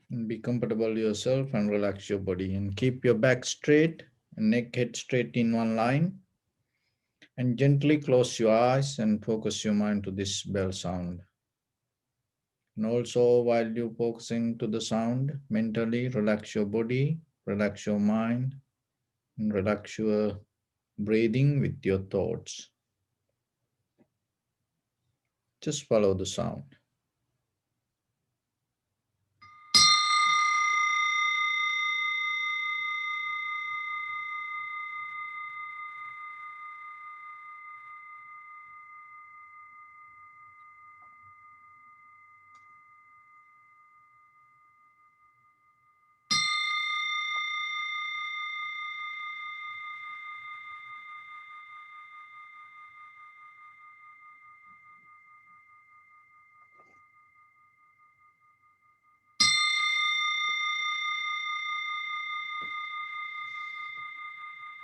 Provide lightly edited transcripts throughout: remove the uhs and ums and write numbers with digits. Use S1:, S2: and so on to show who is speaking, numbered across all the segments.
S1: And be comfortable yourself and relax your body. And keep your back straight and neck head straight in one line. And gently close your eyes and focus your mind to this bell sound. And also, while you focusing to the sound, mentally relax your body, relax your mind, and relax your breathing with your thoughts. Just follow the sound.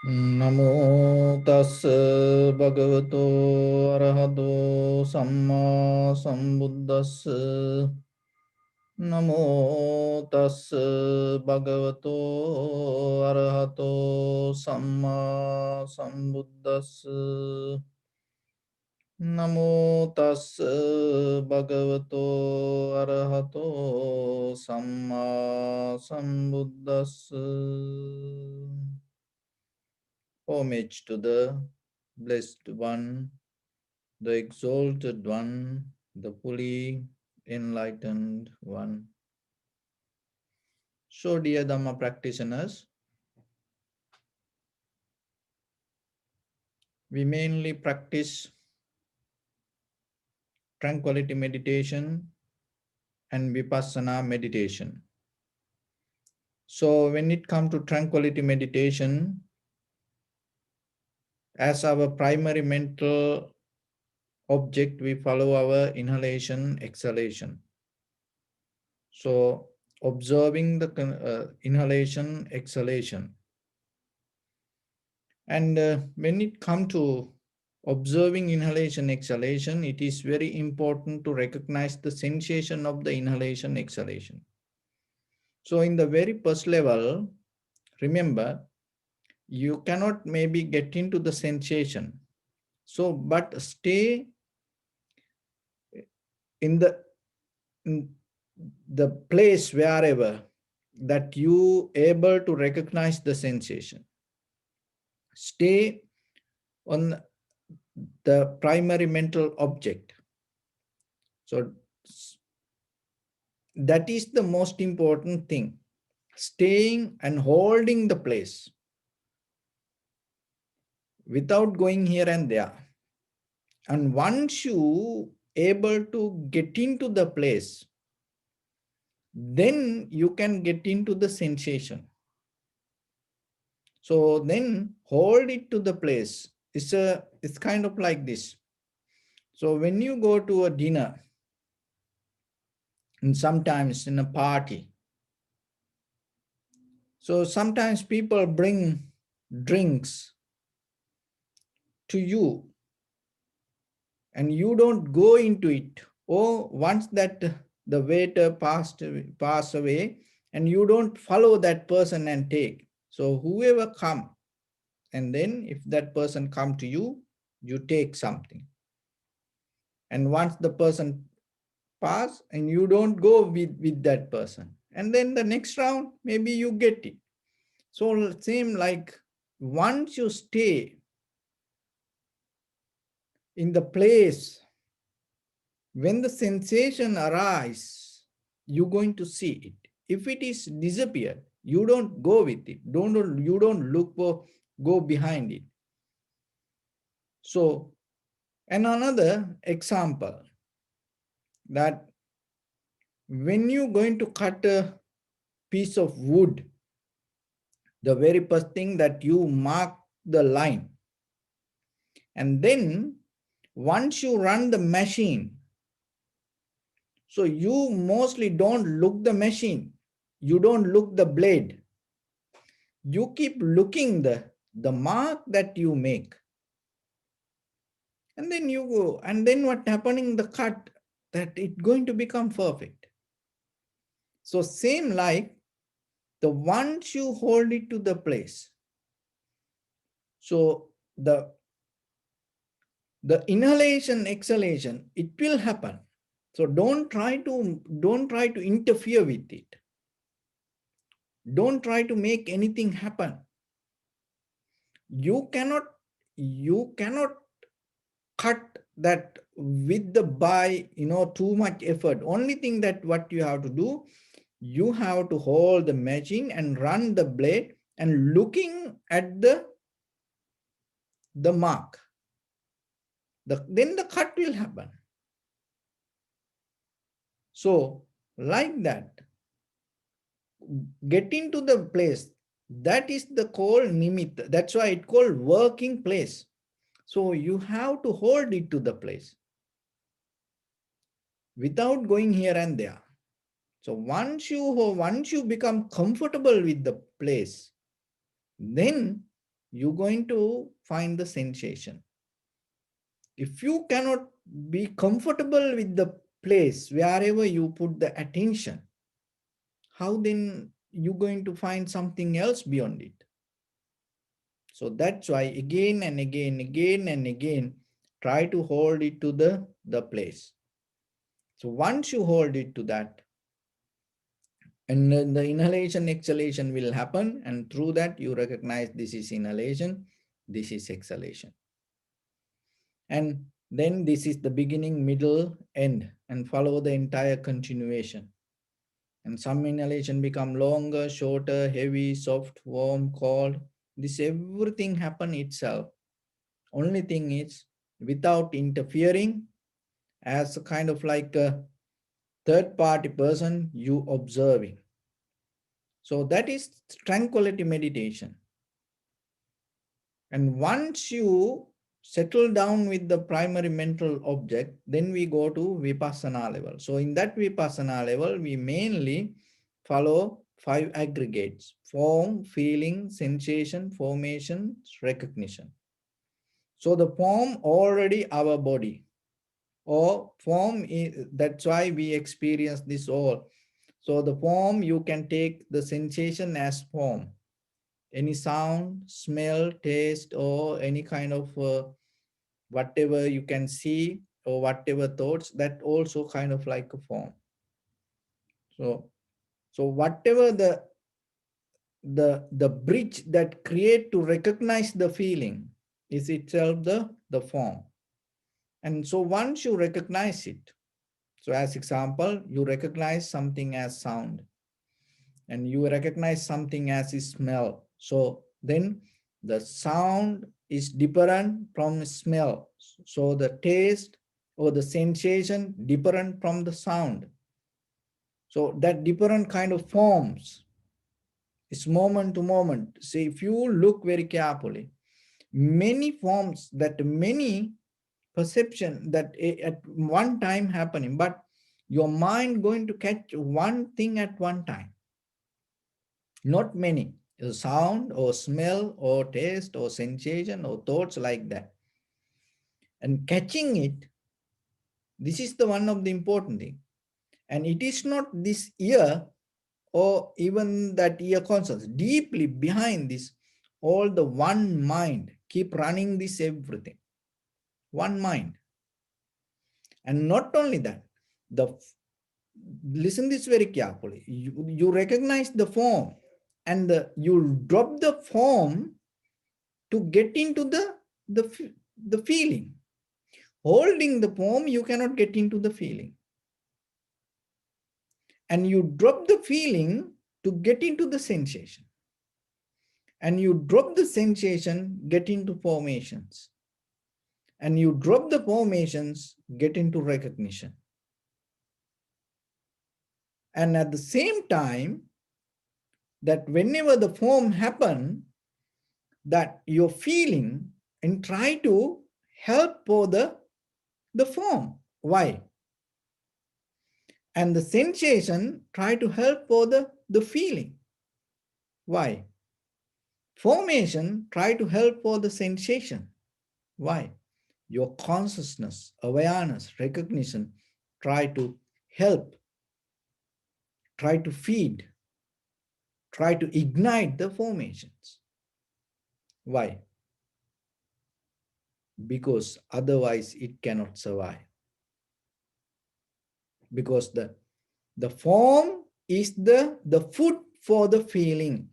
S1: Namo tassa bhagavato arahato samma sambuddhassa. Namo tassa bhagavato arahato samma sambuddhassa. Namo tassa bhagavato arahato samma sambuddhassa. Homage to the Blessed One, the Exalted One, the fully enlightened One. So, dear Dhamma practitioners, we mainly practice tranquility meditation and vipassana meditation. So, when it comes to tranquility meditation, as our primary mental object, we follow our inhalation, exhalation. So, observing the inhalation, exhalation. And when it comes to observing inhalation, exhalation, it is very important to recognize the sensation of the inhalation, exhalation. So, in the very first level, remember, you cannot maybe get into the sensation. So, but stay in the place wherever that you able to recognize the sensation. Stay on the primary mental object. So that is the most important thing. Staying and holding the place without going here and there. And once you able to get into the place, then you can get into the sensation. So then hold it to the place. It's kind of like this. So when you go to a dinner, and sometimes in a party, so sometimes people bring drinks to you and you don't go into it. Or once that the waiter pass away and you don't follow that person and take. So whoever come, and then if that person come to you, you take something. And once the person pass and you don't go with that person. And then the next round, maybe you get it. So same like once you stay in the place, when the sensation arises, you're going to see it. If it is disappeared, you don't go with it. You don't look for, go behind it. So, and another example that when you're going to cut a piece of wood, the very first thing that you mark the line. And then once you run the machine, so you mostly don't look the machine. You don't look the blade. You keep looking the mark that you make. And then you go, and then what happening, the cut, that it's going to become perfect. So same like the once you hold it to the place, so the inhalation, exhalation, it will happen. So don't try to interfere with it. Don't try to make anything happen. You cannot cut that with the by too much effort. Only thing that what you have to do, you have to hold the machine and run the blade and looking at the mark. Then the cut will happen. So like that, get into the place. That is the called nimitta. That's why it called working place. So you have to hold it to the place without going here and there. So once you become comfortable with the place, then you're going to find the sensation. If you cannot be comfortable with the place wherever you put the attention, how then you're going to find something else beyond it? So that's why again and again, try to hold it to the place. So once you hold it to that, and then the inhalation, exhalation will happen, and through that you recognize this is inhalation, this is exhalation. And then this is the beginning, middle, end, and follow the entire continuation. And some inhalation become longer, shorter, heavy, soft, warm, cold. This everything happen itself. Only thing is, without interfering, as a kind of like a third party person, you observing. So that is tranquility meditation. And once you settle down with the primary mental object, then we go to Vipassana level. So in that Vipassana level, we mainly follow 5 aggregates: form, feeling, sensation, formation, recognition. So the form already our body, or form is, that's why we experience this all. So the form, you can take the sensation as form. Any sound, smell, taste, or any kind of whatever you can see, or whatever thoughts, that also kind of like a form. So whatever the bridge that create to recognize the feeling is itself the form. And so once you recognize it, so as example, you recognize something as sound, and you recognize something as a smell. So then the sound is different from smell. So the taste or the sensation different from the sound. So that different kind of forms is moment to moment. So if you look very carefully, many forms, that many perception that at one time happening, but your mind going to catch one thing at one time. Not many. A sound or smell or taste or sensation or thoughts like that. And catching it, this is the one of the important thing. And it is not this ear or even that ear conscious. Deeply behind this, all the one mind keep running this everything. One mind. And not only that, listen this very carefully. You recognize the form, and you drop the form to get into the feeling. Holding the form, you cannot get into the feeling. And you drop the feeling to get into the sensation. And you drop the sensation, get into formations. And you drop the formations, get into recognition. And at the same time, that whenever the form happen, that you're feeling and try to help for the form. Why? And the sensation, try to help for the feeling. Why? Formation, try to help for the sensation. Why? Your consciousness, awareness, recognition, try to help try to feed, try to ignite the formations. Why? Because otherwise it cannot survive. Because the form is the food for the feeling.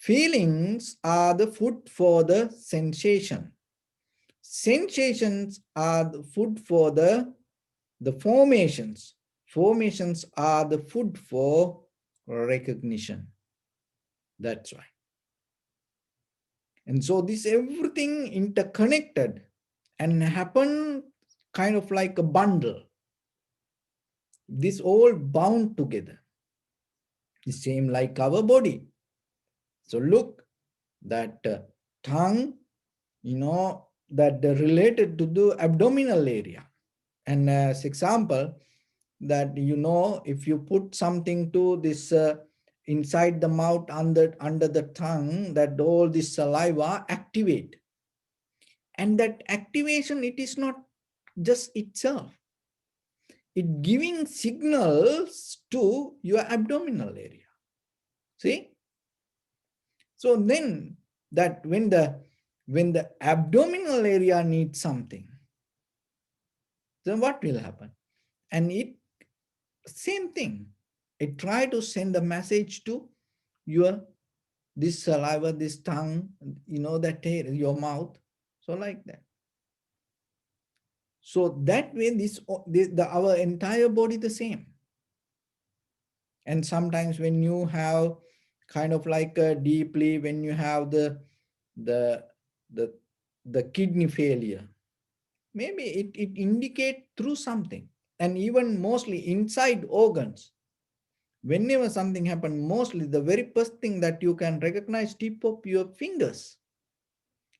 S1: Feelings are the food for the sensation. Sensations are the food for the formations. Formations are the food for recognition. That's why. And so this everything interconnected and happen kind of like a bundle. This all bound together. The same like our body. So look, that tongue, that related to the abdominal area. And as example, that if you put something to this inside the mouth under the tongue, that all this saliva activate. And that activation, it is not just itself. It giving signals to your abdominal area. See? So then that when the abdominal area needs something, then what will happen? And it same thing. It try to send a message to your this saliva, this tongue, that your mouth. So like that. So that way our entire body the same. And sometimes when you have kind of like deeply, when you have the kidney failure, maybe it indicate through something. And even mostly inside organs, whenever something happens, mostly the very first thing that you can recognize, tip of your fingers.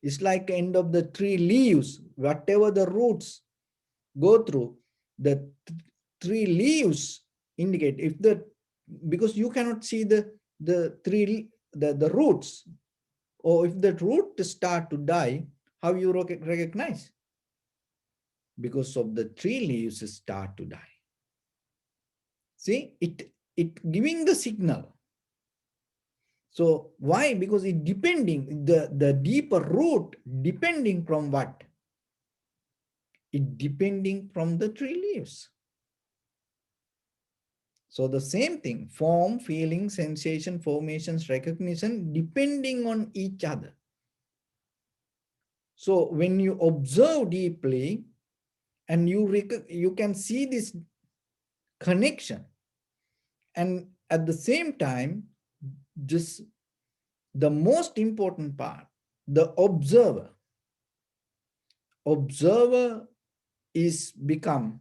S1: It's like end of the tree leaves, whatever the roots go through, the tree leaves indicate if because you cannot see the roots, or if the root start to die, how you recognize? Because of the tree leaves start to die. See, it giving the signal. So why? Because it depending, the deeper root depending from what? It depending from the tree leaves. So the same thing, form, feeling, sensation, formations, recognition, depending on each other. So when you observe deeply and you can see this connection, and at the same time, just the most important part, the observer is become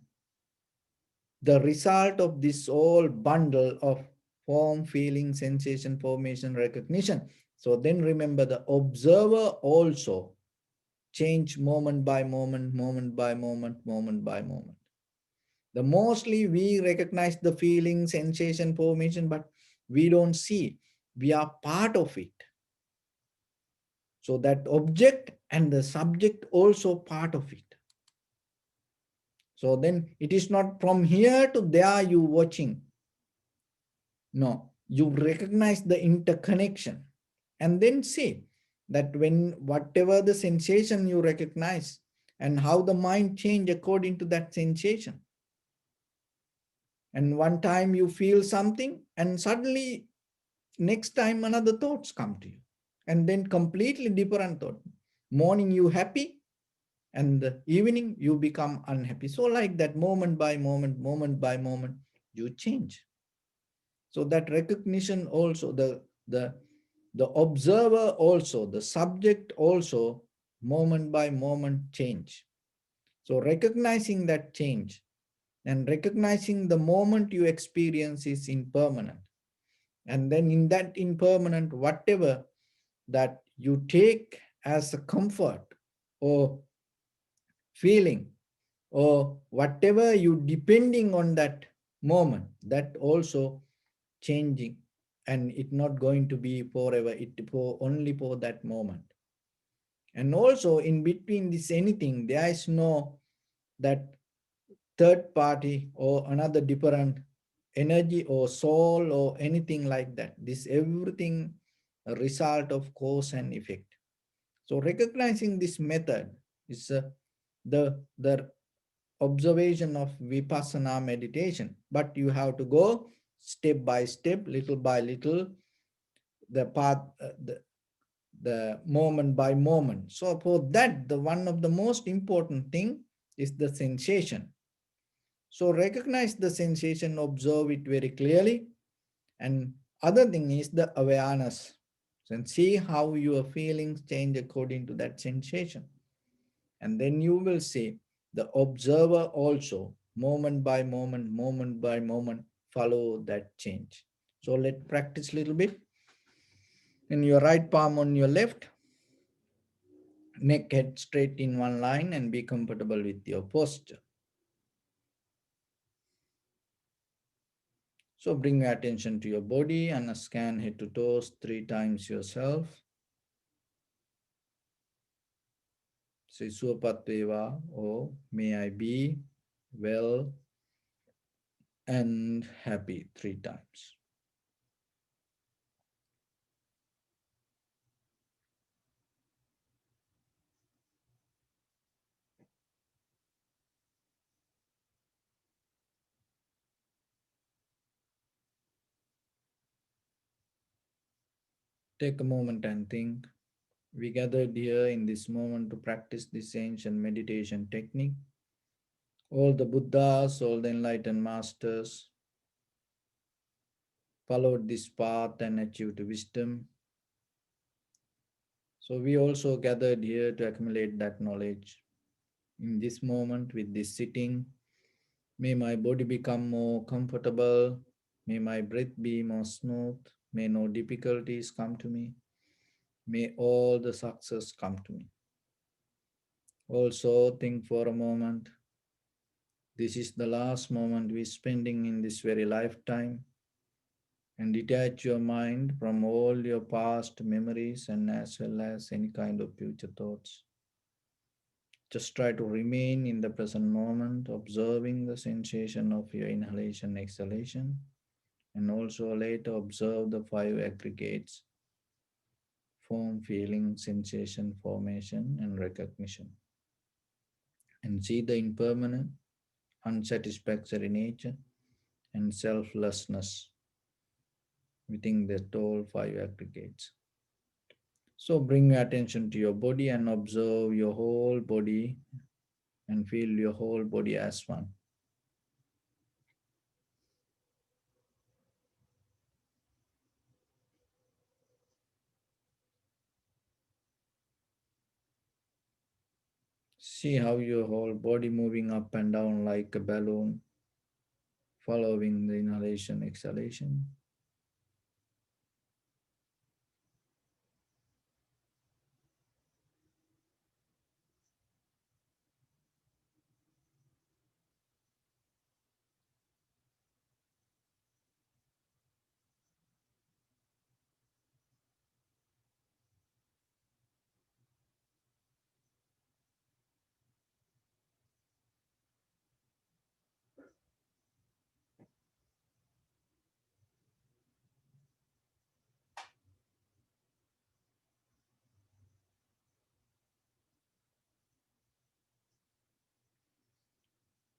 S1: the result of this whole bundle of form, feeling, sensation, formation, recognition. So then remember, the observer also change moment by moment, moment by moment, moment by moment. The mostly we recognize the feeling, sensation, formation, but we don't see. We are part of it. So that object and the subject also part of it. So then it is not from here to there you watching. No, you recognize the interconnection and then see that when whatever the sensation you recognize and how the mind change according to that sensation. And one time you feel something and suddenly next time another thoughts come to you and then completely different thought. Morning you happy and the evening you become unhappy. So like that moment by moment, moment by moment, you change. So that recognition also, the observer also, the subject also, moment by moment change. So recognizing that change and recognizing the moment you experience is impermanent. And then in that impermanent, whatever that you take as a comfort or feeling or whatever you depending on that moment, that also changing, and it not going to be forever, it for only for that moment. And also in between this anything, there is no that third party or another different energy or soul or anything like that. This everything a result of cause and effect. So recognizing this method is the observation of vipassana meditation, but you have to go step by step, little by little, the path, the moment by moment. So for that, the one of the most important thing is the sensation. So recognize the sensation, observe it very clearly, and other thing is the awareness, and see how your feelings change according to that sensation. And then you will see the observer also, moment by moment, follow that change. So let's practice a little bit. And your right palm on your left, neck head straight in one line, and be comfortable with your posture. So bring your attention to your body and scan head to toes 3 times yourself. Say Suapatveva, or may I be well and happy 3 times. Take a moment and think. We gathered here in this moment to practice this ancient meditation technique. All the Buddhas, all the enlightened masters followed this path and achieved wisdom. So we also gathered here to accumulate that knowledge. In this moment, with this sitting, may my body become more comfortable. May my breath be more smooth. May no difficulties come to me. May all the success come to me. Also, think for a moment. This is the last moment we're spending in this very lifetime, and detach your mind from all your past memories and as well as any kind of future thoughts. Just try to remain in the present moment, observing the sensation of your inhalation, exhalation, and also later observe the 5 aggregates: form, feeling, sensation, formation, and recognition. And see the impermanent, unsatisfactory nature and selflessness within the all 5 aggregates. So bring your attention to your body and observe your whole body and feel your whole body as one. See how your whole body moving up and down like a balloon, following the inhalation, exhalation.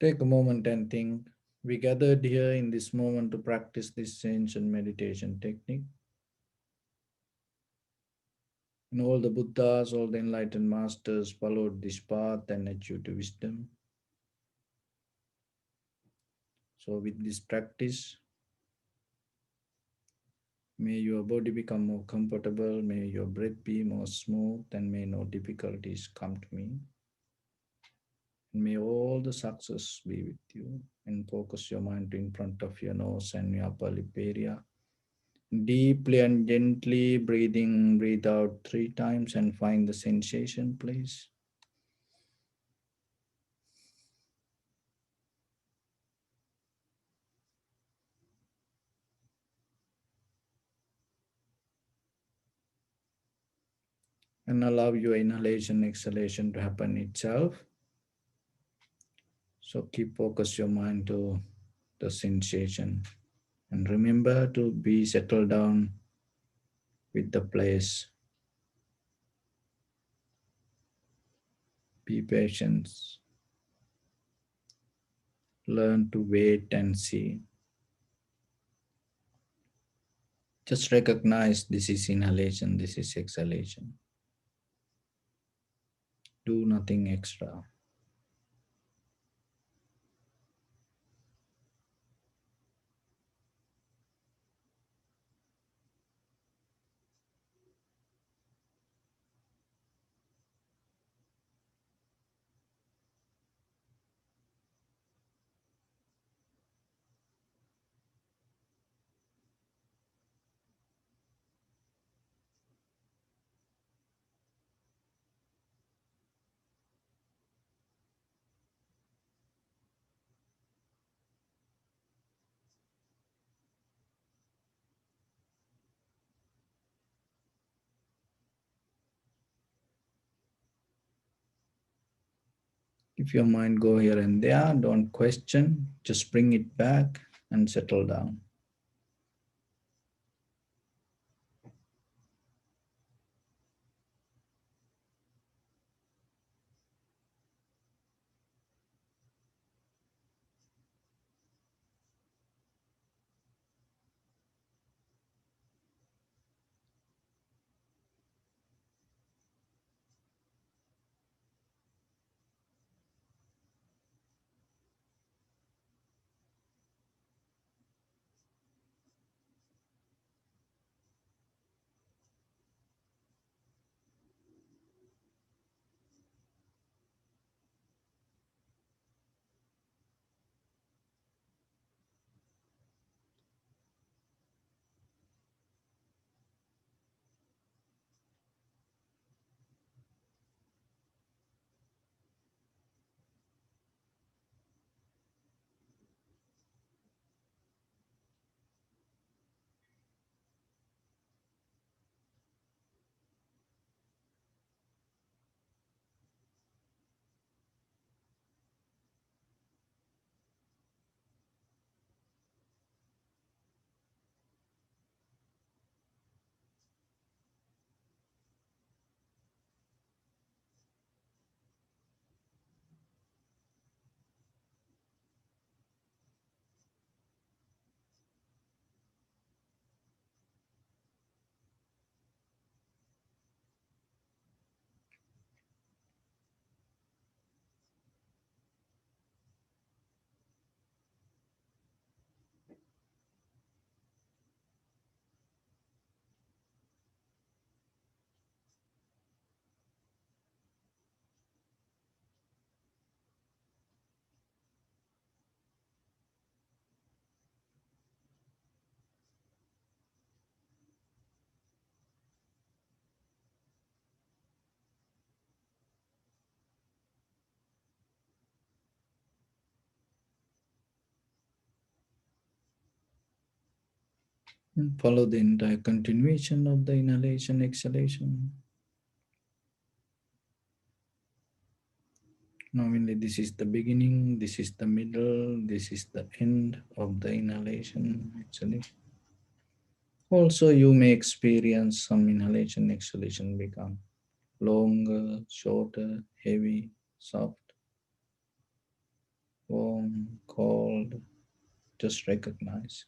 S1: Take a moment and think. We gathered here in this moment to practice this ancient meditation technique. And all the Buddhas, all the enlightened masters followed this path and achieved wisdom. So with this practice, may your body become more comfortable, may your breath be more smooth, and may no difficulties come to me. And may all the success be with you. And focus your mind in front of your nose and your upper lip area. Deeply and gently breathe out 3 times and find the sensation, please. And allow your inhalation, exhalation to happen itself. So keep focus your mind to the sensation. And remember to be settled down with the place. Be patient. Learn to wait and see. Just recognize this is inhalation, this is exhalation. Do nothing extra. If your mind go here and there, don't question, just bring it back and settle down. And follow the entire continuation of the inhalation, exhalation. Normally, this is the beginning, this is the middle, this is the end of the inhalation, actually. Also, you may experience some inhalation, exhalation become longer, shorter, heavy, soft, warm, cold. Just recognize.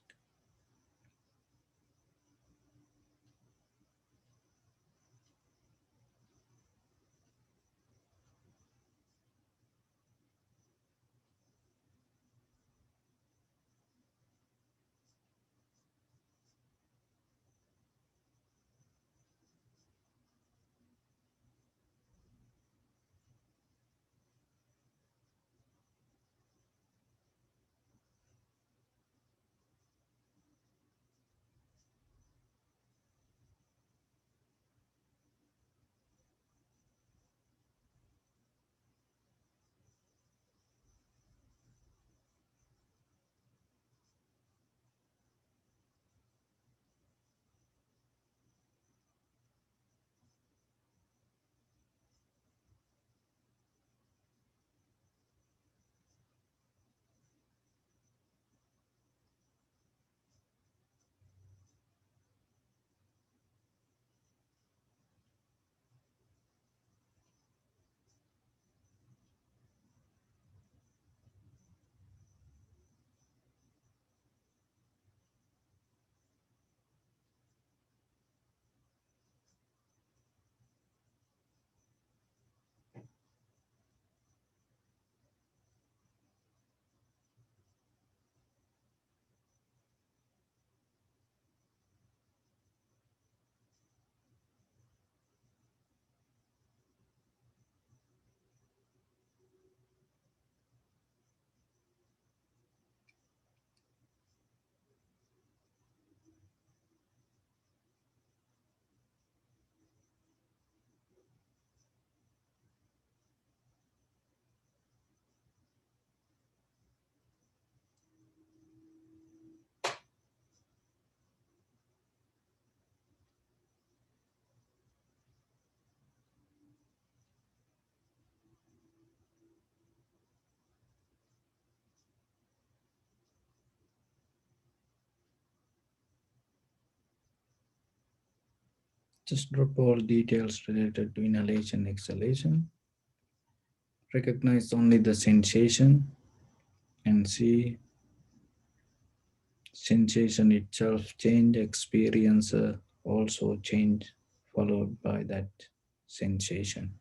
S1: Just drop all details related to inhalation, exhalation. Recognize only the sensation and see sensation itself change, experience also change, followed by that sensation.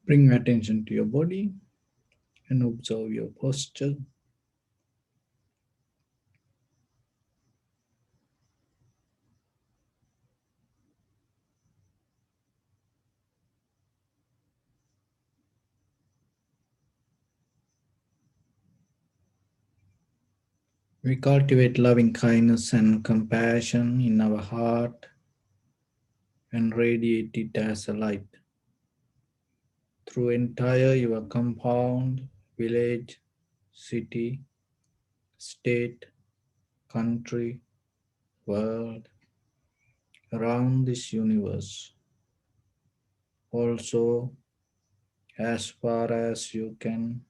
S1: Bring attention to your body and observe your posture. We cultivate loving kindness and compassion in our heart and radiate it as a light through entire your compound, village, city, state, country, world, around this universe. Also, as far as you can,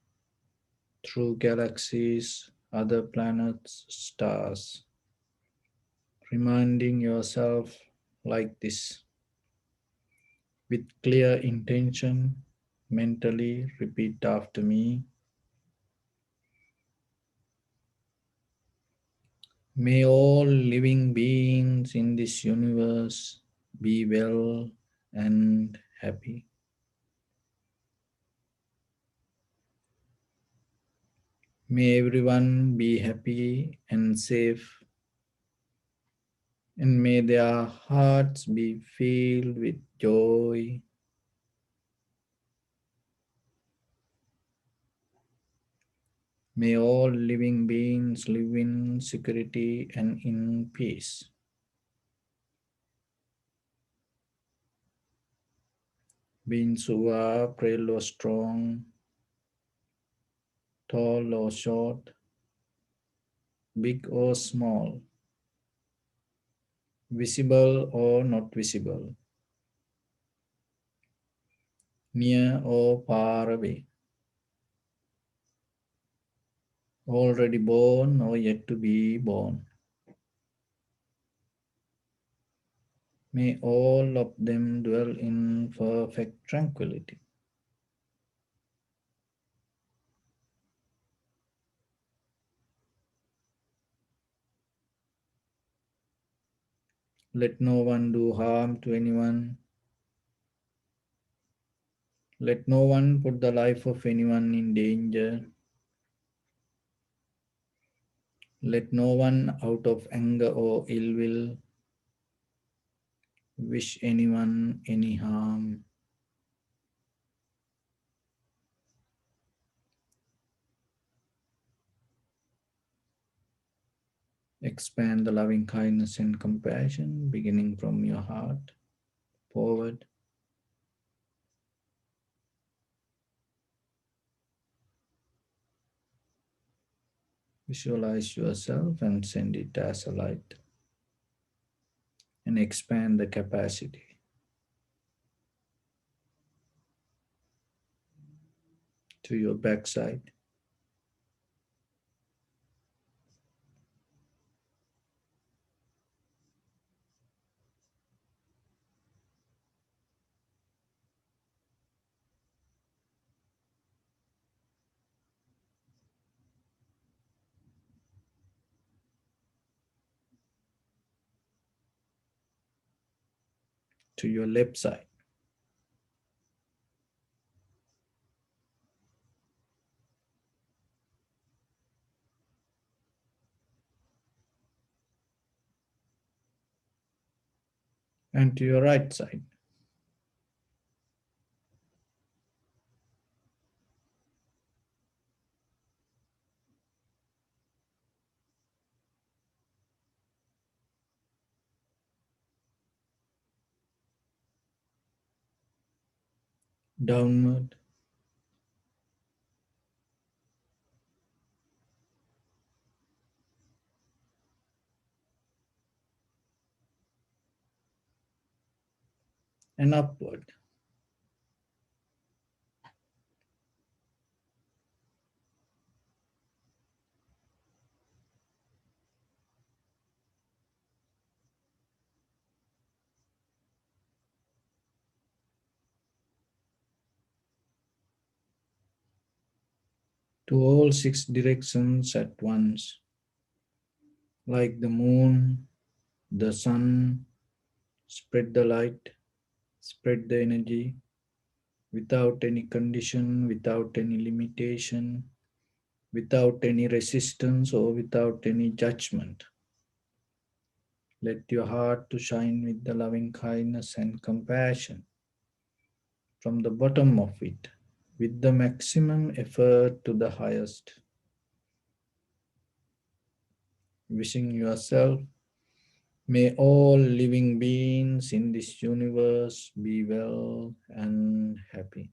S1: through galaxies, other planets, stars, reminding yourself like this with clear intention. Mentally repeat after me. May all living beings in this universe be well and happy. May everyone be happy and safe, and may their hearts be filled with joy. May all living beings live in security and in peace. Beings who are frail or strong, tall or short, big or small, visible or not visible, near or far away, already born or yet to be born. May all of them dwell in perfect tranquility. Let no one do harm to anyone. Let no one put the life of anyone in danger. Let no one, out of anger or ill will, wish anyone any harm. Expand the loving kindness and compassion beginning from your heart forward. Visualize yourself and send it as a light and expand the capacity to your backside, to your left side, and to your right side. Downward and upward. To all six directions at once, like the moon, the sun, spread the light, spread the energy, without any condition, without any limitation, without any resistance or without any judgment. Let your heart to shine with the loving kindness and compassion from the bottom of it, with the maximum effort to the highest. Wishing yourself, may all living beings in this universe be well and happy.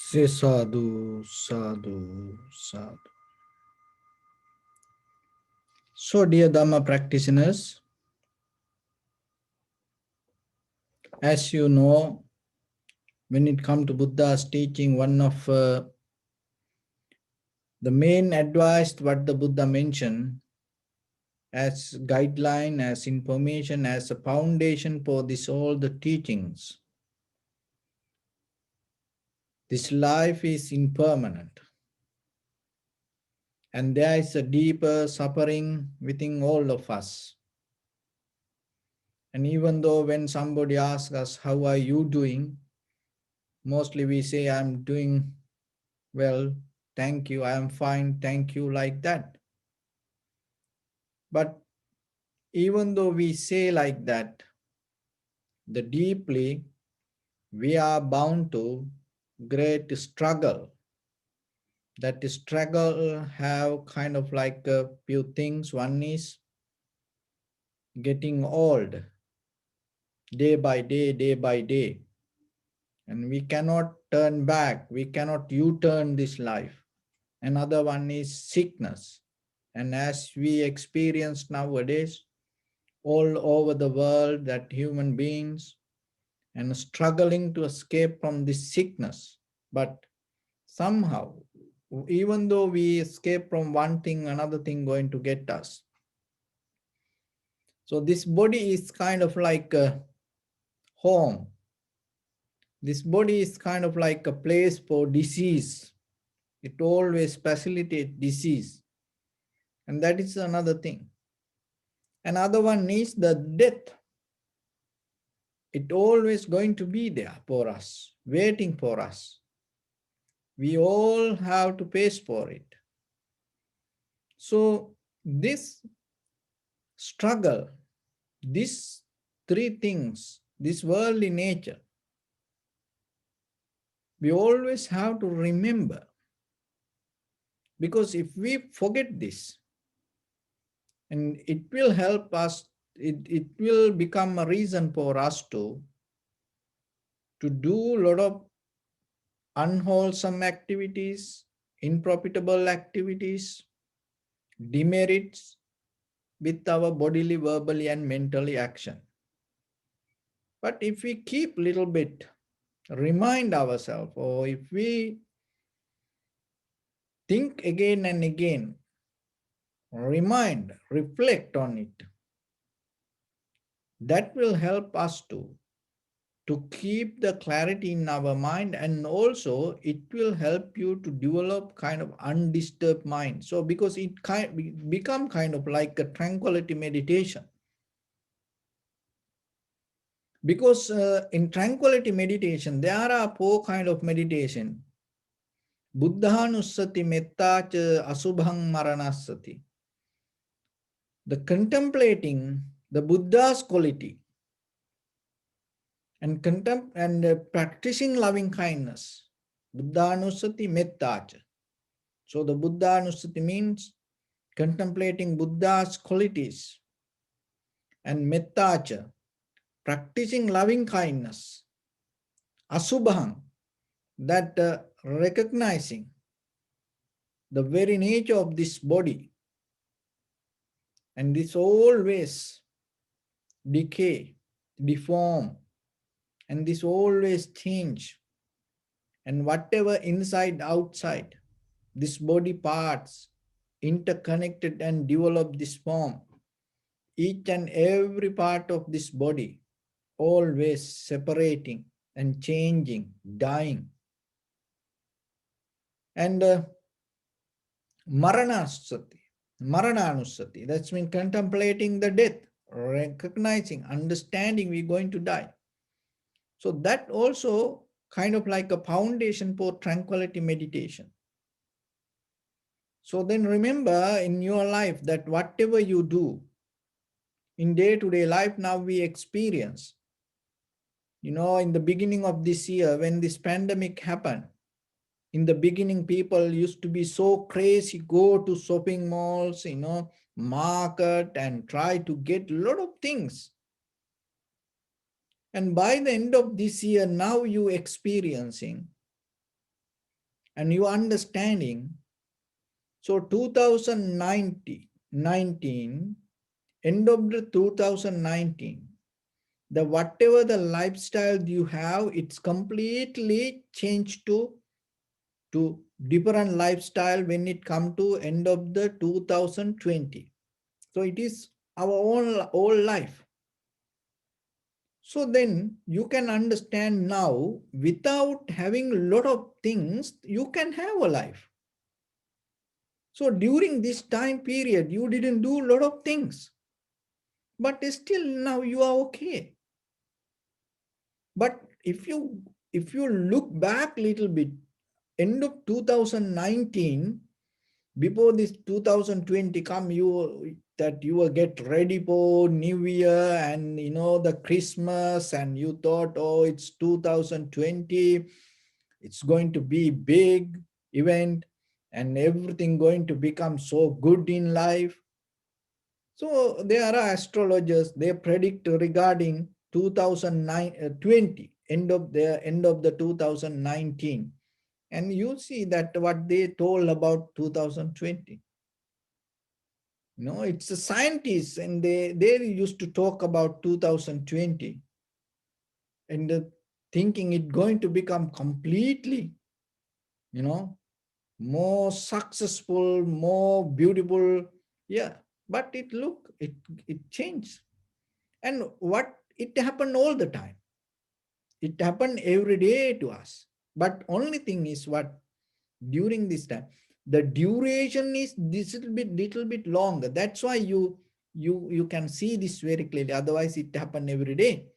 S1: Say sadhu, sadhu, sadhu. So, dear Dhamma practitioners, as you know, when it comes to Buddha's teaching, one of the main advice what the Buddha mentioned as guideline, as information, as a foundation for this all the teachings. This life is impermanent, and there is a deeper suffering within all of us. And even though when somebody asks us, how are you doing? Mostly we say, I'm doing well, thank you, I am fine, thank you, like that. But even though we say like that, the deeply we are bound to great struggle. That struggle have kind of like a few things. One is getting old day by day, day by day. And we cannot turn back. We cannot U-turn this life. Another one is sickness. And as we experience nowadays, all over the world, that human beings and struggling to escape from this sickness. But somehow, even though we escape from one thing, another thing going to get us. So this body is kind of like a home. This body is kind of like a place for disease. It always facilitates disease. And that is another thing. Another one is the death. It always going to be there for us, waiting for us. We all have to face for it. So this struggle, these three things, this worldly nature, we always have to remember. Because if we forget this, and it will help us, it will become a reason for us to do a lot of unwholesome activities, unprofitable activities, demerits with our bodily, verbally, and mentally action. But if we keep little bit, remind ourselves, or if we think again and again, remind, reflect on it, that will help us to keep the clarity in our mind, and also it will help you to develop kind of undisturbed mind. So because it become kind of like a tranquility meditation. Because in tranquility meditation, there are four kind of meditation. Buddhanussati mettacha asubhang maranasati. The contemplating the Buddha's quality and practicing loving kindness. Buddhanussati mettacha. So the Buddhanussati means contemplating Buddha's qualities, and mettacha, practicing loving kindness. Asubhang, that recognizing the very nature of this body, and this always decay, deform, and this always change, and whatever inside, outside, this body parts interconnected and develop this form. Each and every part of this body always separating and changing, dying. And Maranasati, Marananusati, that's mean contemplating the death, recognizing, understanding we're going to die. So that also kind of like a foundation for tranquility meditation. So then remember in your life that whatever you do in day-to-day life, now we experience, in the beginning of this year when this pandemic happened, in the beginning, people used to be so crazy, go to shopping malls, market and try to get a lot of things. And by the end of this year, now you experiencing and you understanding. So 2019, end of the 2019, the whatever the lifestyle you have, it's completely changed to different lifestyle when it come to end of the 2020. So it is our own whole life. So then you can understand now, without having a lot of things, you can have a life. So during this time period, you didn't do a lot of things, but still now you are okay. But if you look back a little bit, end of 2019, before this 2020 come, you will get ready for New Year and the Christmas, and you thought, oh, it's 2020, it's going to be big event and everything going to become so good in life. So there are astrologers, they predict regarding 2020, end of the 2019. And you see that what they told about 2020. It's the scientists, and they used to talk about 2020 and thinking it going to become completely, more successful, more beautiful. Yeah, but it changed. And what it happened all the time. It happened every day to us. But only thing is what during this time, the duration is this little bit longer. That's why you can see this very clearly. Otherwise, it happened every day.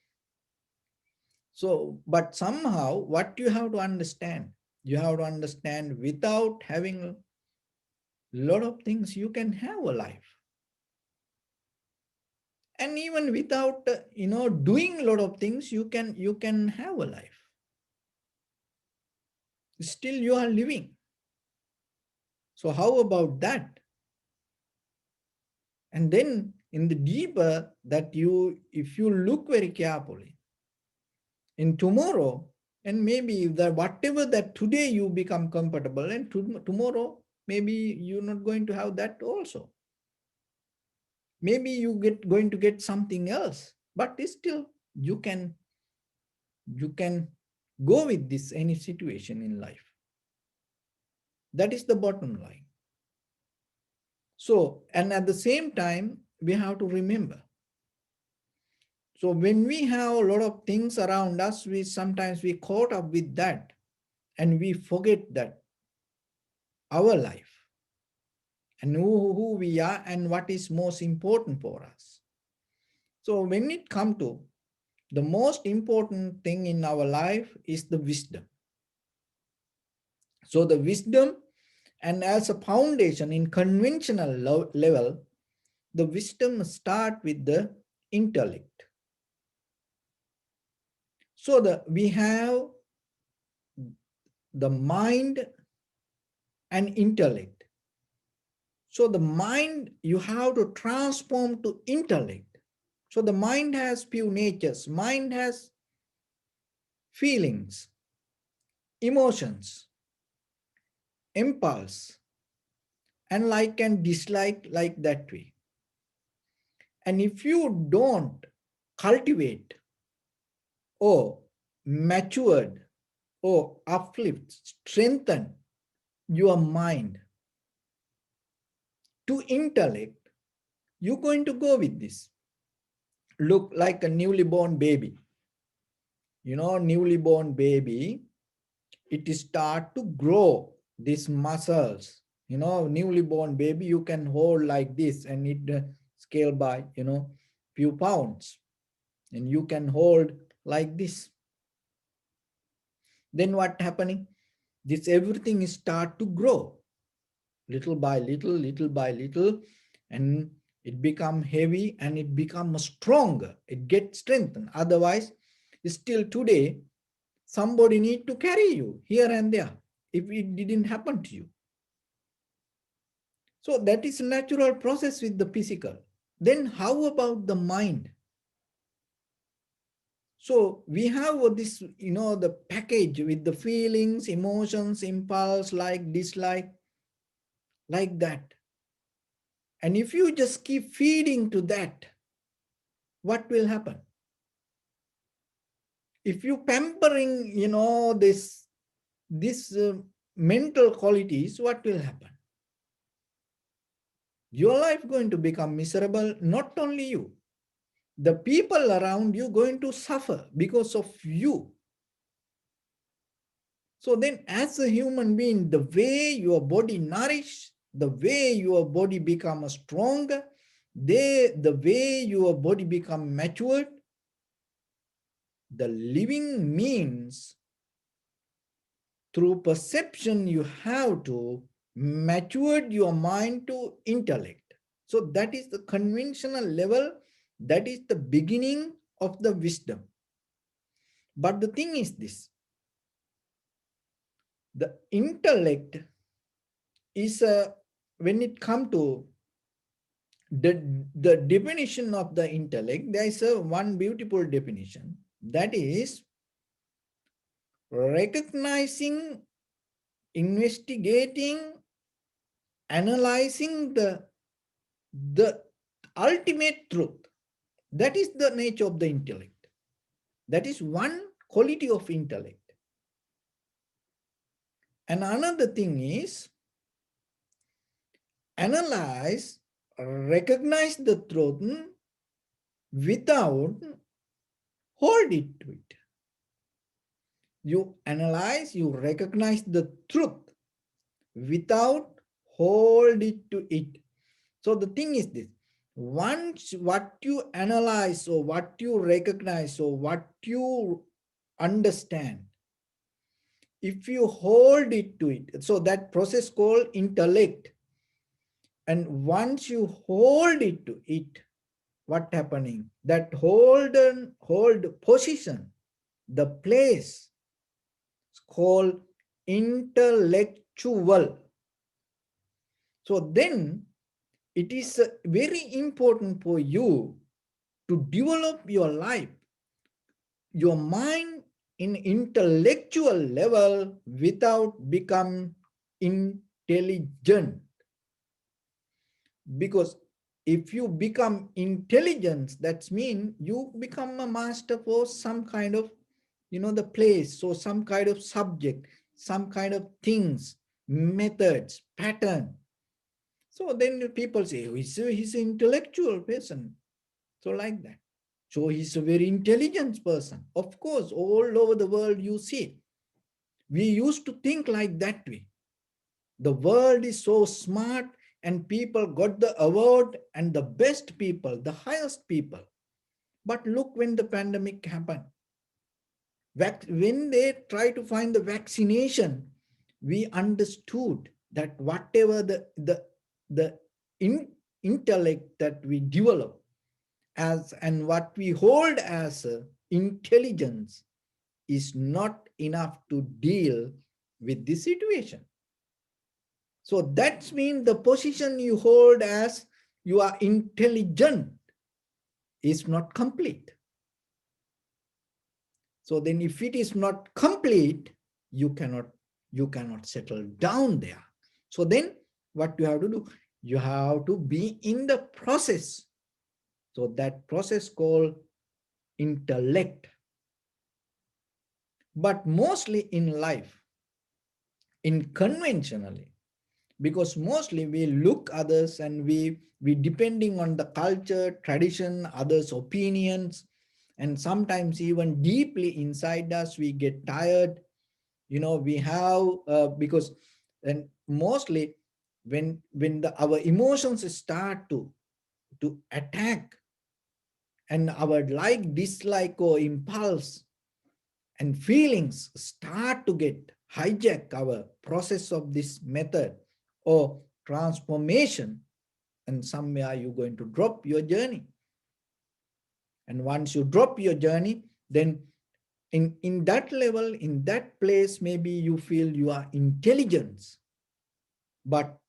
S1: So, but somehow, what you have to understand, without having a lot of things, you can have a life. And even without doing a lot of things, you can have a life. Still, you are living. So how about that? And then in the deeper that if you look very carefully, in tomorrow, and maybe that whatever that today you become comfortable, and tomorrow, maybe you're not going to have that also. Maybe you going to get something else, but still you can go with this any situation in life. That is the bottom line. So, and at the same time, we have to remember. So when we have a lot of things around us, sometimes we caught up with that and we forget that our life and who we are and what is most important for us. So when it comes to The most important thing in our life is the wisdom. So the wisdom, and as a foundation in conventional level, the wisdom start with the intellect. So we have the mind and intellect. So the mind you have to transform to intellect. So the mind has few natures. Mind has feelings, emotions, impulse, and like and dislike, like that way. And if you don't cultivate or matured or uplift, strengthen your mind to intellect, you're going to go with this. Look like a newly born baby. Newly born baby, it start to grow these muscles. Newly born baby, you can hold like this and it scale by, few pounds. And you can hold like this. Then what happening? This everything start to grow little by little, and it become heavy and it become stronger. It gets strengthened. Otherwise, still today, somebody need to carry you here and there if it didn't happen to you. So that is a natural process with the physical. Then how about the mind? So we have this, the package with the feelings, emotions, impulse, like, dislike, like that. And if you just keep feeding to that, what will happen? If you pampering, this mental qualities, what will happen? Your life going to become miserable, not only you. The people around you going to suffer because of you. So then as a human being, the way your body nourish, the way your body become stronger, the way your body become matured, the living means through perception you have to mature your mind to intellect. So that is the conventional level, that is the beginning of the wisdom. But the thing is this, the intellect is when it comes to the definition of the intellect, there is a one beautiful definition, that is recognizing, investigating, analyzing the ultimate truth. That is the nature of the intellect. That is one quality of intellect. And another thing is analyze, recognize the truth without hold it to it. You analyze, you recognize the truth without hold it to it. So the thing is this, once what you analyze or what you recognize or what you understand, if you hold it to it, so that process called intellect, and once you hold it to it, what happening? That hold position, the place is called intellectual. So then it is very important for you to develop your life, your mind in intellectual level without become intelligent. Because if you become intelligent, that means you become a master for some kind of, the place, so some kind of subject, some kind of things, methods, pattern. So then people say, oh, he's an intellectual person. So like that. So he's a very intelligent person. Of course, all over the world you see. We used to think like that way. The world is so smart and people got the award and the best people, the highest people. But look, when the pandemic happened, when they try to find the vaccination, we understood that whatever the intellect that we develop as and what we hold as intelligence is not enough to deal with the situation. So that means the position you hold as you are intelligent is not complete. So then if it is not complete, you cannot settle down there. So then what you have to do? You have to be in the process. So that process called intellect. But mostly in life, in conventionally, because mostly we look others and we depending on the culture, tradition, others' opinions, and sometimes even deeply inside us, we get tired. We have because and mostly when our emotions start to attack, and our like, dislike, or impulse and feelings start to get hijack our process of this method or transformation, and somewhere you're going to drop your journey. And once you drop your journey, then in that level, in that place, maybe you feel you are intelligence. But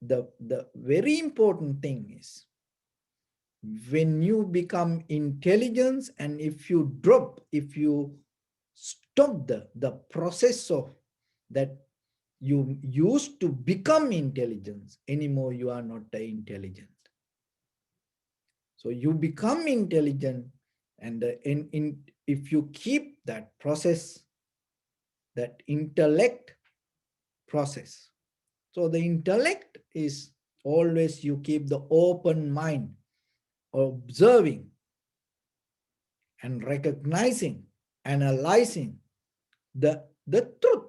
S1: the very important thing is, when you become intelligence, and if you stop the process of that you used to become intelligence, anymore you are not the intelligent. So you become intelligent, and if you keep that process, that intellect process. So the intellect is always you keep the open mind, observing and recognizing, analyzing the truth.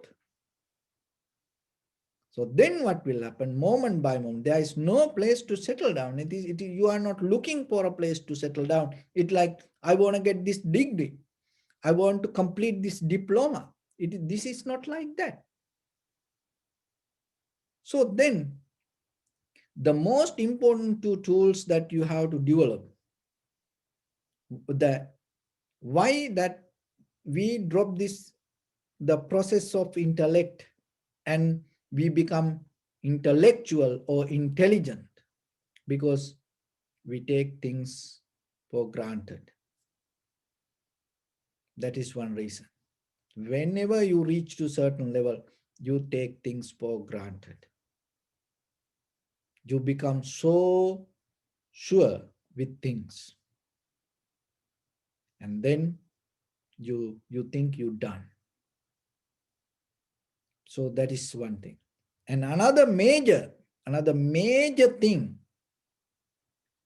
S1: So then what will happen? Moment by moment, there is no place to settle down. You are not looking for a place to settle down. It's like, I want to get this degree. I want to complete this diploma. This is not like that. So then, the most important two tools that you have to develop, why that we drop the process of intellect and we become intellectual or intelligent, because we take things for granted. That is one reason. Whenever you reach to a certain level, you take things for granted. You become so sure with things, and then you think you're done. So that is one thing. And another major thing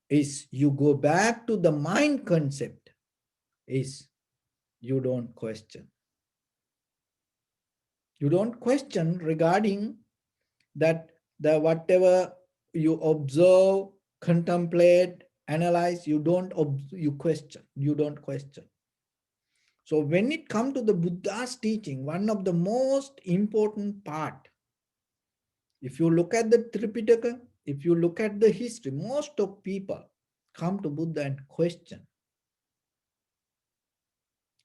S1: is, you go back to the mind concept, is you don't question. You don't question regarding that the whatever you observe, contemplate, analyze, you don't question. You don't question. So when it comes to the Buddha's teaching, one of the most important part, if you look at the Tripitaka, if you look at the history, most of people come to Buddha and question.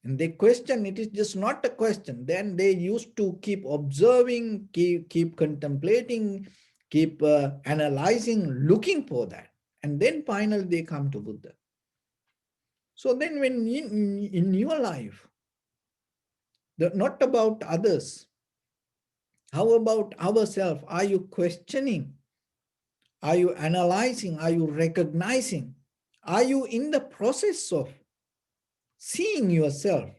S1: And they question, it is just not a question. Then they used to keep observing, keep contemplating, keep analyzing, looking for that. And then finally they come to Buddha. So then when in your life, not about others, how about ourselves? Are you questioning? Are you analyzing? Are you recognizing? Are you in the process of seeing yourself?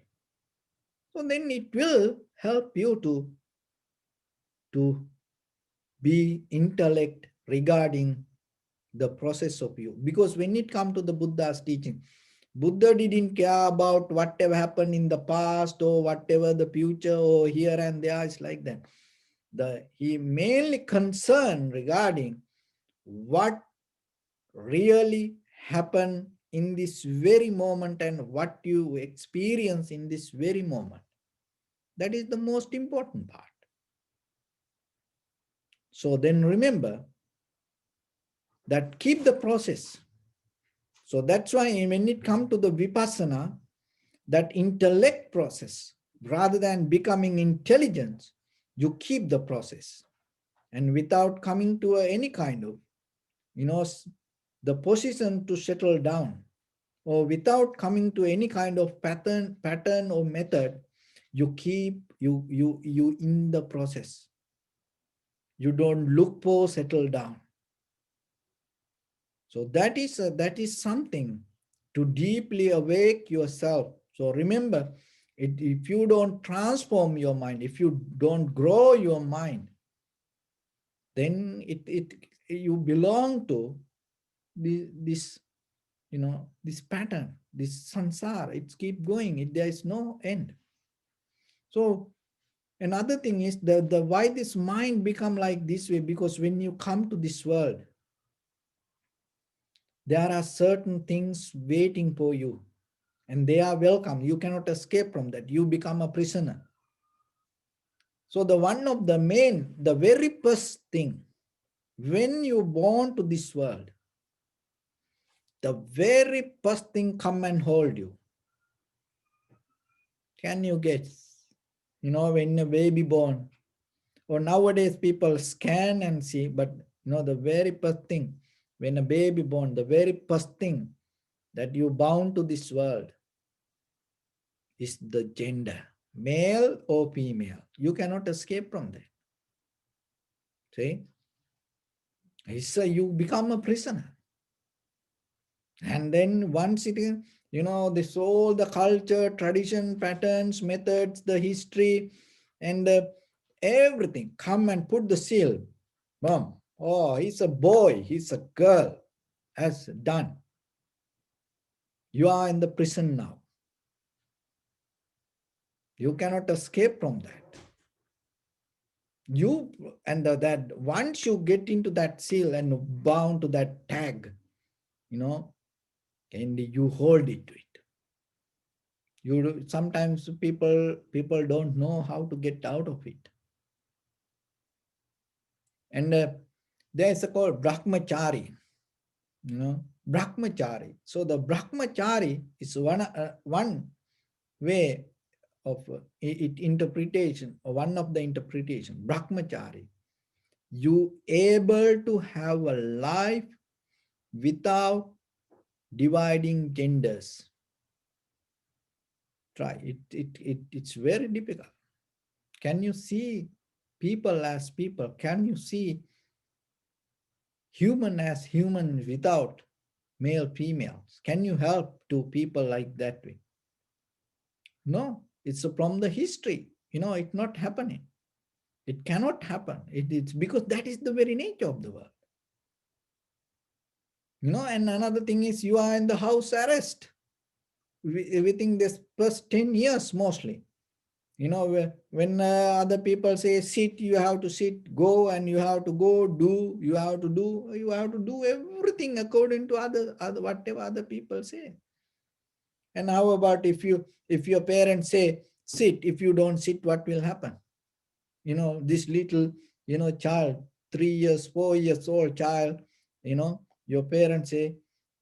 S1: So then it will help you to be intellect regarding the process of you. Because when it comes to the Buddha's teaching, Buddha didn't care about whatever happened in the past or whatever the future or here and there. It's like that. He mainly concerned regarding what really happened in this very moment and what you experience in this very moment. That is the most important part. So then remember that keep the process. So that's why when it comes to the vipassana, that intellect process, rather than becoming intelligent, you keep the process. And without coming to any kind of, the position to settle down, or without coming to any kind of pattern or method, you keep you in the process. You don't look for settle down. So that is something to deeply awake yourself. So remember, if you don't transform your mind, if you don't grow your mind, then you belong to this this pattern, this sansara. It keep going. There is no end. So another thing is the why this mind become like this way, because when you come to this world, there are certain things waiting for you, and they are welcome. You cannot escape from that. You become a prisoner. So the very first thing, when you born to this world, the very first thing come and hold you. Can you guess? When a baby born, or nowadays people scan and see, but the very first thing, when a baby born, the very first thing that you bound to this world is the gender, male or female. You cannot escape from that. See? You become a prisoner. And then once it is, this all the culture, tradition, patterns, methods, the history, and everything come and put the seal. Boom. Oh, he's a boy, he's a girl. As done. You are in the prison now. You cannot escape from that. That once you get into that seal and bound to that tag, and you hold it to it. Sometimes people don't know how to get out of it. And there is a called brahmachari. Brahmachari. So the brahmachari is one way of interpretation, or one of the interpretation. Brahmachari. You able to have a life without dividing genders. Try it. It's very difficult. Can you see people as people? Can you see human as human without male, females? Can you help to people like that way? No, it's from the history. It's not happening. It cannot happen. It's because that is the very nature of the world. And another thing is you are in the house arrest within this first 10 years mostly. When other people say sit, you have to sit, go, and you have to go, do, you have to do everything according to other whatever other people say. And how about if your parents say sit, if you don't sit, what will happen? This little child, 3 years, 4 years old child, your parents say,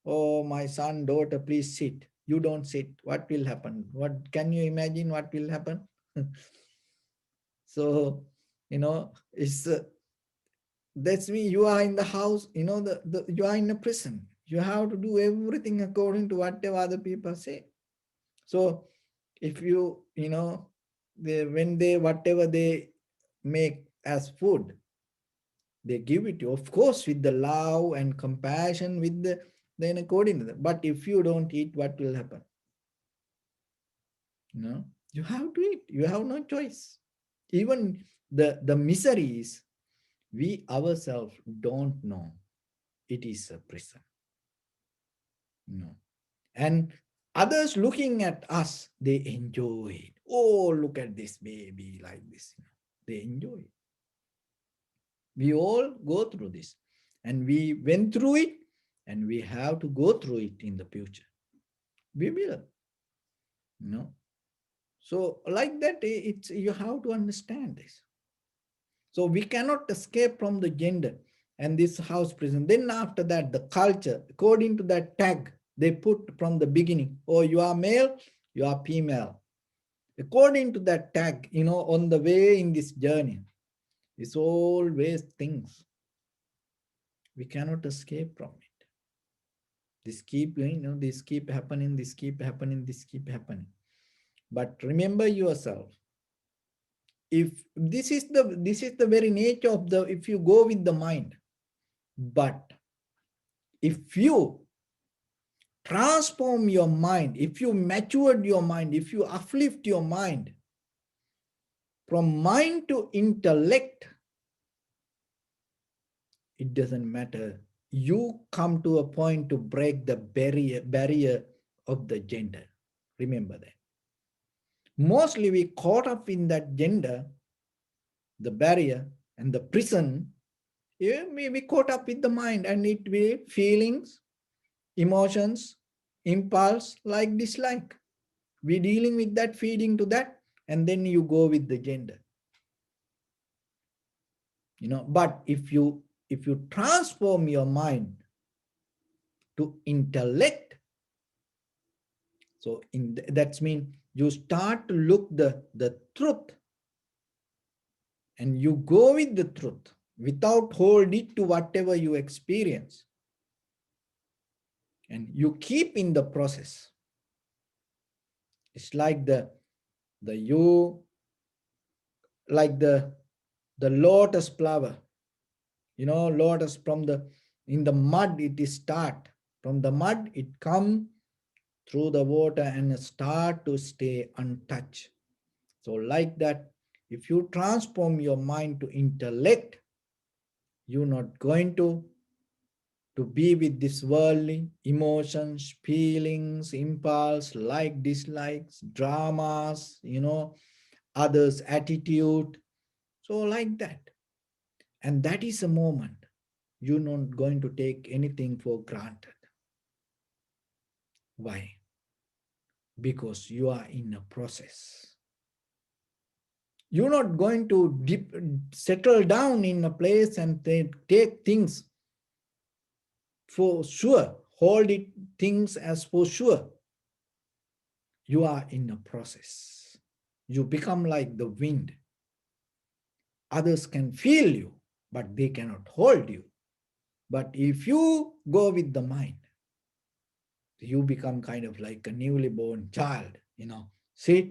S1: oh, my son, daughter, please sit. You don't sit. What will happen? What can you imagine what will happen? So, it's that's me. You are in the house, you are in a prison. You have to do everything according to whatever other people say. So if when they whatever they make as food, they give it to you, of course, with the love and compassion, with then according to that. But if you don't eat, what will happen? You have to eat. You have no choice. Even the misery is we ourselves don't know it is a prison. And others looking at us, they enjoy it. Oh, look at this baby like this. They enjoy it. We all go through this. And we went through it, And we have to go through it in the future. We will, you know. So like that, it's you have to understand this. So we cannot escape from the gender and this house prison. Then after that, the culture, according to that tag they put from the beginning, oh, you are male, you are female. According to that tag, on the way in this journey, it's always things. We cannot escape from it. This keep going, this keep happening, this keep happening, this keep happening. But remember yourself, if this is the very nature of the, if you go with the mind, but if you transform your mind, if you matured your mind, if you uplift your mind from mind to intellect, it doesn't matter. You come to a point to break the barrier of the gender. Remember that. Mostly we caught up in that gender, the barrier and the prison. We caught up with the mind, and it will feelings, emotions, impulse, like, dislike. We dealing with that, feeding to that, and then you go with the gender. But if you transform your mind to intellect, so that's mean you start to look the truth, and you go with the truth without hold it to whatever you experience, and you keep in the process. It's like like the lotus flower, lotus from in the mud, it is start from the mud, it come through the water and start to stay untouched. So like that, if you transform your mind to intellect, you're not going to be with this worldly emotions, feelings, impulse, like, dislikes, dramas, others' attitude. So like that. And that is a moment you're not going to take anything for granted. Why? Because you are in a process. You're not going to settle down in a place and take things for sure, hold it things as for sure. You are in a process. You become like the wind. Others can feel you, but they cannot hold you. But if you go with the mind, you become kind of like a newly born child, sit,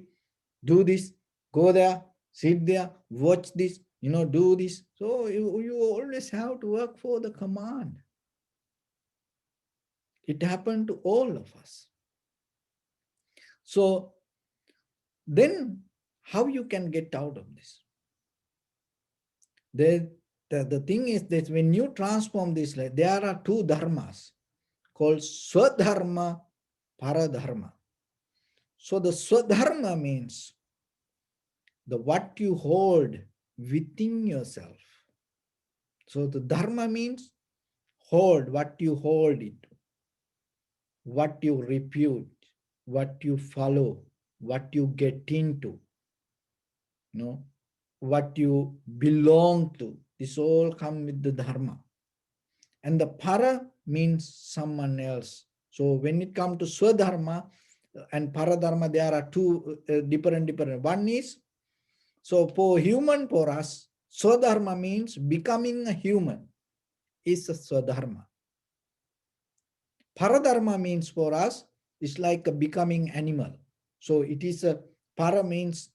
S1: do this, go there, sit there, watch this, do this. So you always have to work for the command. It happened to all of us. So then how you can get out of this? The thing is that when you transform this, there are two dharmas called swadharma, paradharma. So the swadharma means the what you hold within yourself. So the dharma means hold, what you hold it, what you repute, what you follow, what you get into, what you belong to. This all come with the dharma. And the para means someone else. So when it comes to swadharma and paradharma, there are two different. One is, so for human, for us, swadharma means becoming a human is a swadharma. Paradharma means for us, it's like a becoming animal. So it is a para means,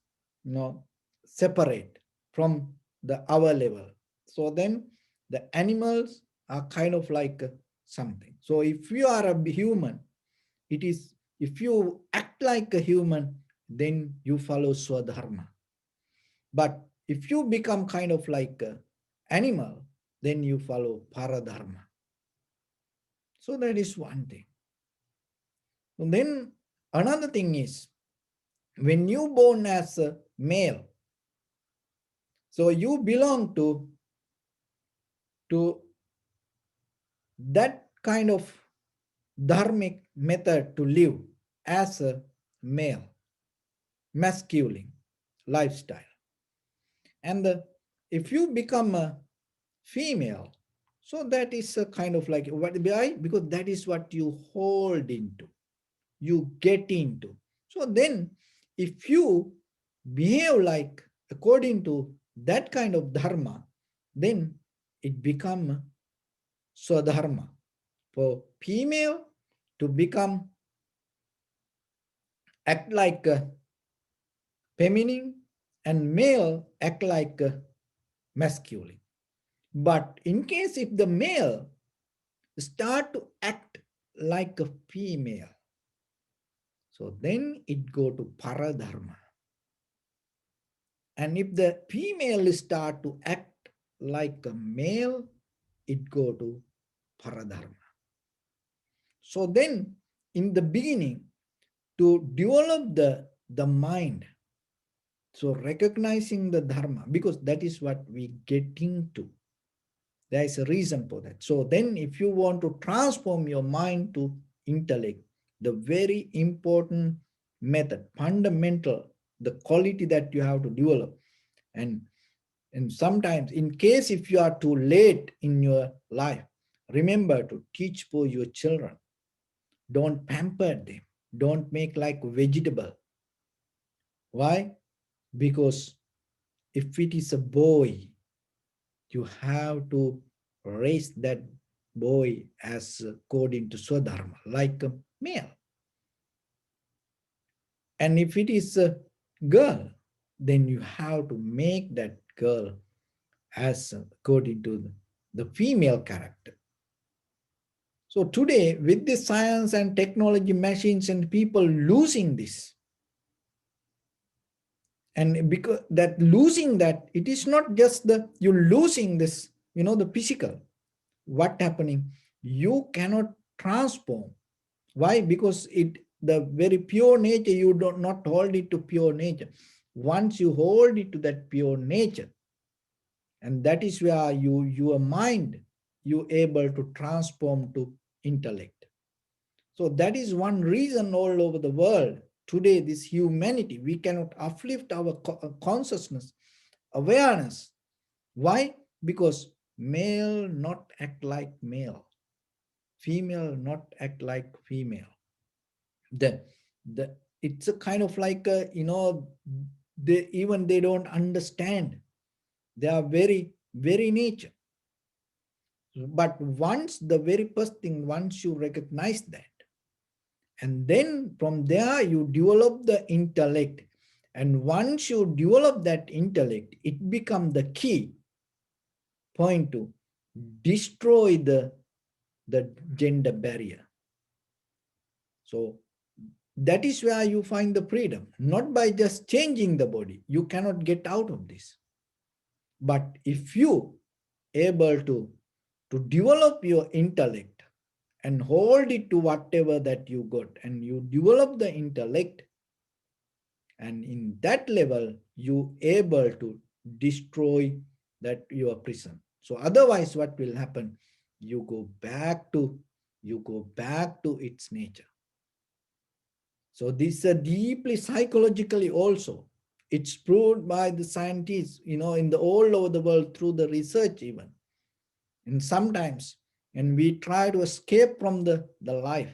S1: separate from our level. So then the animals are kind of like something. So if you are a human, it is, if you act like a human, then you follow swadharma. But if you become kind of like an animal, then you follow paradharma. So that is one thing. And then another thing is, when you born as a male, so you belong to that kind of dharmic method to live as a male, masculine lifestyle. And if you become a female, so that is a kind of like, why? Because that is what you hold into, you get into. So then, if you behave like according to that kind of dharma, then it become swadharma. For female to become act like feminine, and male act like masculine. But in case if the male start to act like a female, so then it go to paradharma. And if the female start to act like a male, it go to paradharma. So then in the beginning, to develop the mind, so recognizing the dharma, because that is what we get into. There is a reason for that. So then if you want to transform your mind to intellect, the very important method, fundamental, the quality that you have to develop. And sometimes, in case if you are too late in your life, remember to teach for your children. Don't pamper them. Don't make like vegetable. Why? Because if it is a boy, you have to raise that boy as according to Swadharma, like a male. And if it is a girl, then you have to make that girl as according to the female character. So today, with the science and technology, machines and people losing this, and because that losing that, it is not just the you losing this, the physical. What happening? You cannot transform. Why? Because the very pure nature, you do not hold it to pure nature. Once you hold it to that pure nature, and that is where your mind, you able to transform to intellect. So that is one reason all over the world today, this humanity, we cannot uplift our consciousness, awareness. Why? Because male not act like male, female not act like female. The it's a kind of like they don't understand. They are very nature. But once the very first thing, once you recognize that, and then from there you develop the intellect. And once you develop that intellect, it becomes the key point to destroy the gender barrier. So that is where you find the freedom, not by just changing the body. You cannot get out of this. But if you able to develop your intellect and hold it to whatever that you got, and you develop the intellect, and in that level you able to destroy that your prison. So otherwise what will happen? You go back to its nature. So this is deeply psychologically also. It's proved by the scientists, in the all over the world through the research even. And sometimes, and we try to escape from the life,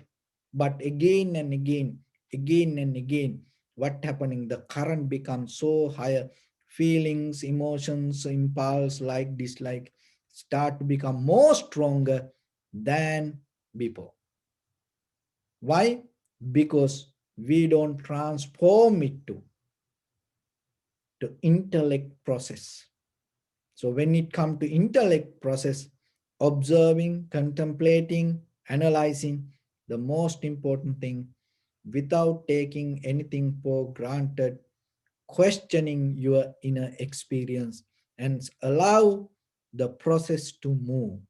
S1: but again and again, what happening? The current becomes so higher. Feelings, emotions, impulse, like, dislike, start to become more stronger than before. Why? Because we don't transform it to intellect process. So when it comes to intellect process, observing, contemplating, analyzing, the most important thing, without taking anything for granted, questioning your inner experience, and allow the process to move.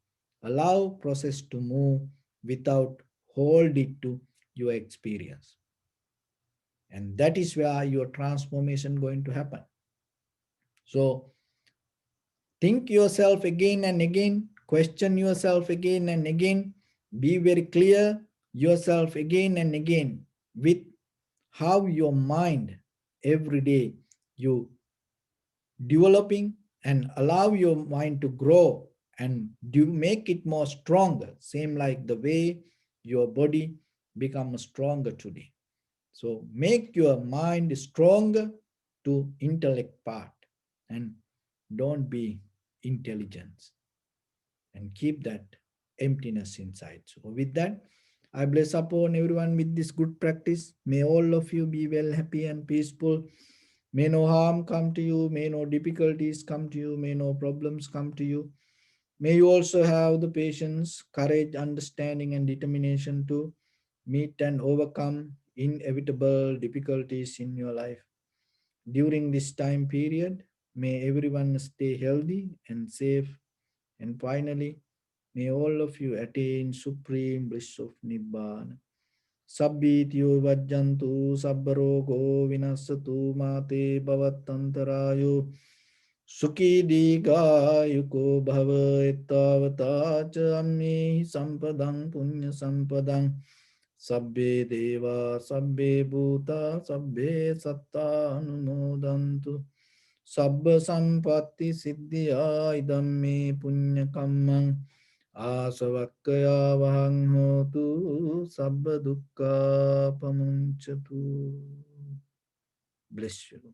S1: Allow process to move without hold it to your experience. And that is where your transformation going to happen. So think yourself again and again, question yourself again and again, Be very clear yourself again and again with how your mind every day you developing, and allow your mind to grow and do make it more stronger, same like the way your body becomes stronger today. So make your mind stronger to intellect part, and don't be intelligent, and keep that emptiness inside. So with that, I bless upon everyone with this good practice. May all of you be well, happy and peaceful. May no harm come to you, may no difficulties come to you, may no problems come to you. May you also have the patience, courage, understanding, and determination to meet and overcome inevitable difficulties in your life. During this time period, may everyone stay healthy and safe. And finally, may all of you attain supreme bliss of Nibbana. Sabbityo vajjantu sabbarogo vinasatu mate bhavatantarayo sukhi digayuko bhava ettavata cha ammi sampadang punya sampadang sabbe deva sabbe bhuta sabbe satta anumodantu sabba sampatti siddhya idam me punya kammang Asavakkaya vahang hotu sabba dukkha pamunchatu. Bless you.